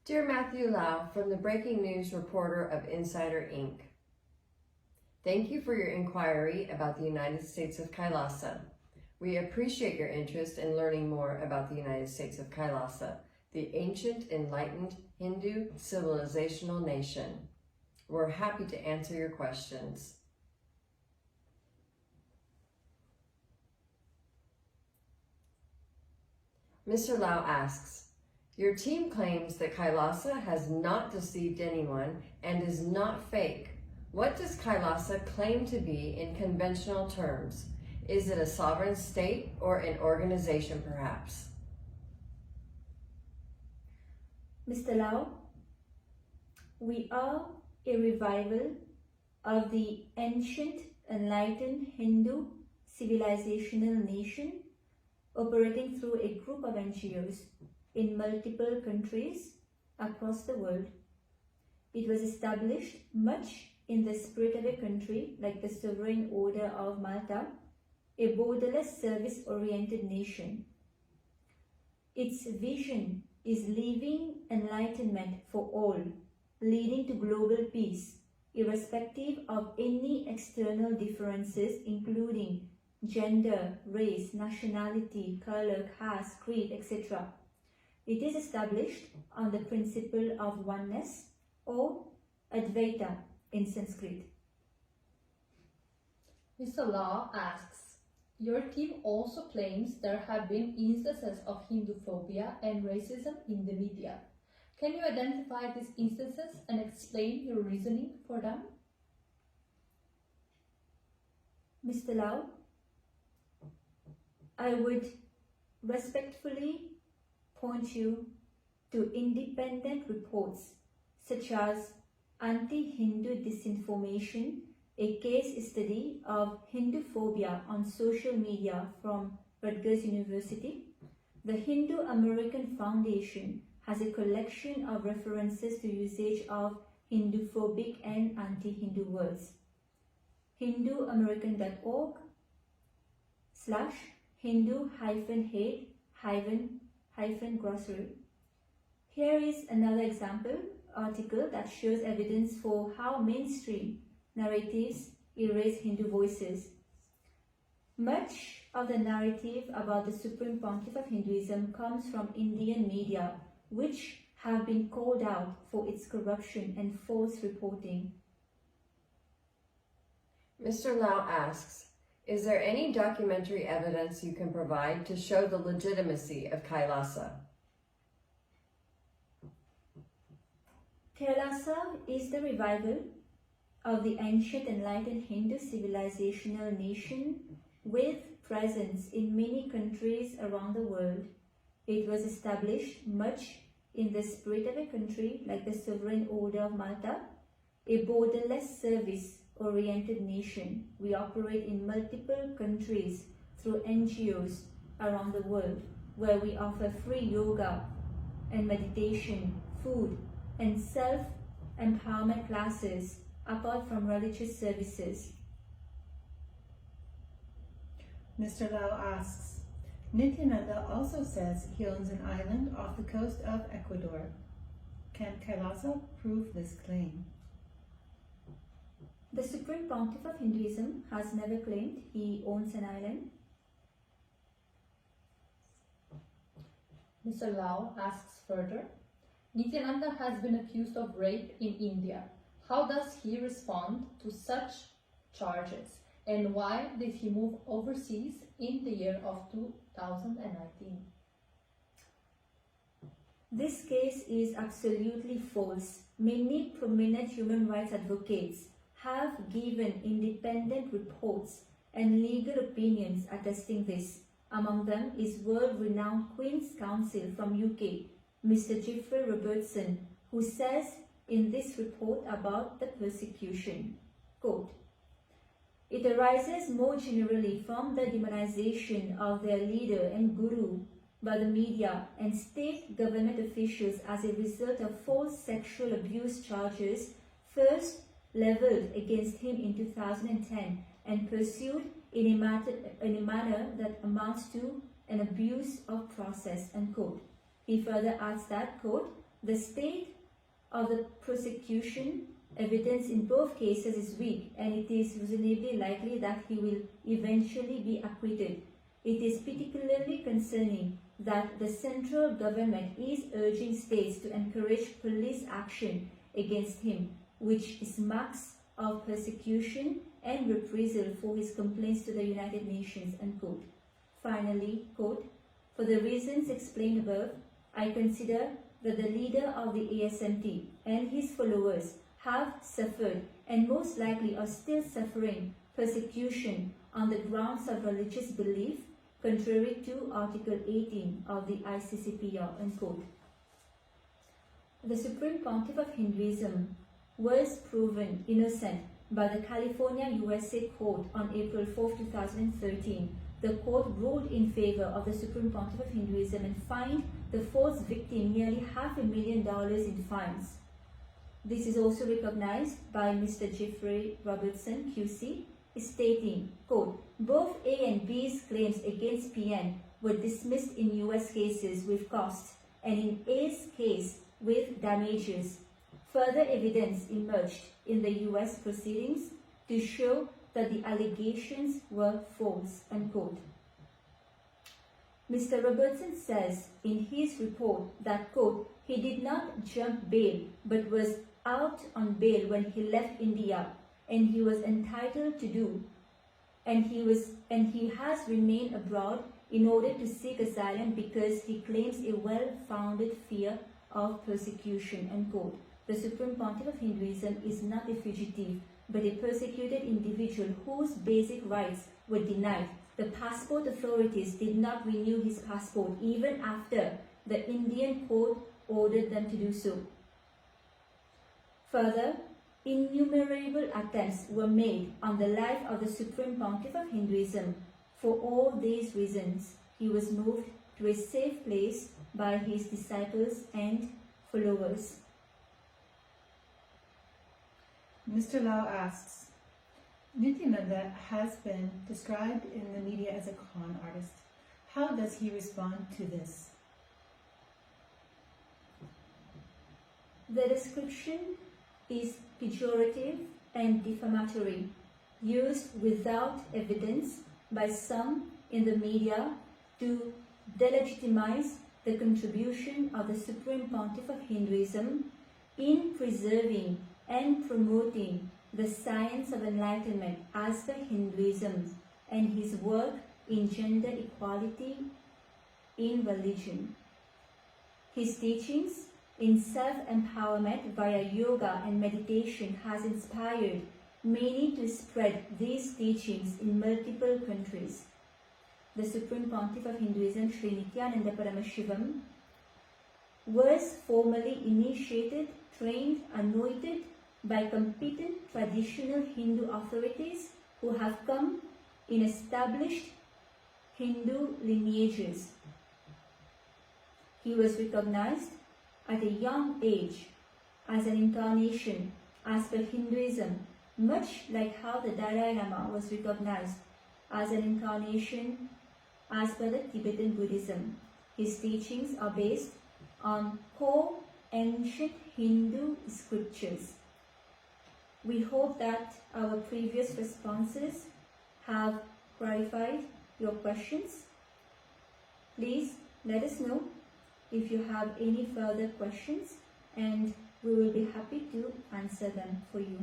Dear Matthew Lau from the Breaking News Reporter of Insider Inc. Thank you for your inquiry about the United States of KAILASA. We appreciate your interest in learning more about the United States of KAILASA, the ancient enlightened Hindu civilizational nation. We're happy to answer your questions. Mr. Lau asks, your team claims that KAILASA has not deceived anyone and is not fake. What does KAILASA claim to be in conventional terms? Is it a sovereign state or an organization perhaps? Mr. Lau, we are a revival of the ancient enlightened Hindu civilizational nation operating through a group of NGOs in multiple countries across the world. It was established much in the spirit of a country like the Sovereign Order of Malta, a borderless service-oriented nation. Its vision is leaving enlightenment for all, leading to global peace, irrespective of any external differences including gender, race, nationality, color, caste, creed, etc. It is established on the principle of oneness or Advaita in Sanskrit. Mr. Lau asks, your team also claims there have been instances of Hinduphobia and racism in the media. Can you identify these instances and explain your reasoning for them? Mr. Lau, I would respectfully point you to independent reports such as Anti-Hindu Disinformation, a case study of Hinduphobia on social media from Rutgers University. The Hindu American Foundation has a collection of references to usage of Hinduphobic and anti-Hindu words. hindu-american.org/Hindu-hate-grocery. Here is another example article that shows evidence for how mainstream narratives erase Hindu voices. Much of the narrative about the Supreme Pontiff of Hinduism comes from Indian media, which have been called out for its corruption and false reporting. Mr. Lau asks, is there any documentary evidence you can provide to show the legitimacy of KAILASA? KAILASA is the revival of the ancient enlightened Hindu civilizational nation with presence in many countries around the world. It was established much in the spirit of a country like the Sovereign Order of Malta, a borderless service-oriented nation. We operate in multiple countries through NGOs around the world where we offer free yoga and meditation, food, and self-empowerment classes apart from religious services. Mr. Lau asks, Nithyananda also says he owns an island off the coast of Ecuador. Can KAILASA prove this claim? The Supreme Pontiff of Hinduism has never claimed he owns an island. Mr. Lau asks further, Nithyananda has been accused of rape in India. How does he respond to such charges? And why did he move overseas in the year of 2019? This case is absolutely false. Many prominent human rights advocates have given independent reports and legal opinions attesting this. Among them is world-renowned Queen's Counsel from UK, Mr. Jeffrey Robertson, who says in this report about the persecution, quote, it arises more generally from the demonization of their leader and guru by the media and state government officials as a result of false sexual abuse charges first leveled against him in 2010 and pursued in a manner that amounts to an abuse of process, unquote. He further adds that, quote, The state of the prosecution evidence in both cases is weak, and it is reasonably likely that he will eventually be acquitted. It is particularly concerning that the central government is urging states to encourage police action against him, which is marks of persecution and reprisal for his complaints to the United Nations, unquote. Finally, quote, for the reasons explained above, I consider that the leader of the ASMT and his followers have suffered and most likely are still suffering persecution on the grounds of religious belief contrary to Article 18 of the ICCPR, unquote. The Supreme Pontiff of Hinduism was proven innocent by the California, USA Court on April 4, 2013. The court ruled in favor of the Supreme Pontiff of Hinduism and fined the fourth victim nearly $500,000 in fines. This is also recognized by Mr. Jeffrey Robertson, QC, stating, quote, both A and B's claims against PN were dismissed in US cases with costs and in A's case with damages. Further evidence emerged in the US proceedings to show that the allegations were false, unquote. Mr. Robertson says in his report that, quote, he did not jump bail but was out on bail when he left India, and he was entitled to do, and he has remained abroad in order to seek asylum because he claims a well-founded fear of persecution, unquote. The Supreme Pontiff of Hinduism is not a fugitive, but a persecuted individual whose basic rights were denied. The passport authorities did not renew his passport even after the Indian court ordered them to do so. Further, innumerable attempts were made on the life of the Supreme Pontiff of Hinduism. For all these reasons, he was moved to a safe place by his disciples and followers. Mr. Lau asks, Nithyananda has been described in the media as a con artist. How does he respond to this? The description is pejorative and defamatory, used without evidence by some in the media to delegitimize the contribution of the Supreme Pontiff of Hinduism in preserving and promoting the science of enlightenment as per Hinduism and his work in gender equality in religion. His teachings in self-empowerment via yoga and meditation has inspired many to spread these teachings in multiple countries. The Supreme Pontiff of Hinduism, Sri Nithyananda Paramashivam, was formally initiated, trained, anointed by competent traditional Hindu authorities who have come in established Hindu lineages. He was recognized at a young age as an incarnation as per Hinduism, much like how the Dalai Lama was recognized as an incarnation as per the Tibetan Buddhism. His teachings are based on core ancient Hindu scriptures. We hope that our previous responses have clarified your questions. Please let us know if you have any further questions, and we will be happy to answer them for you.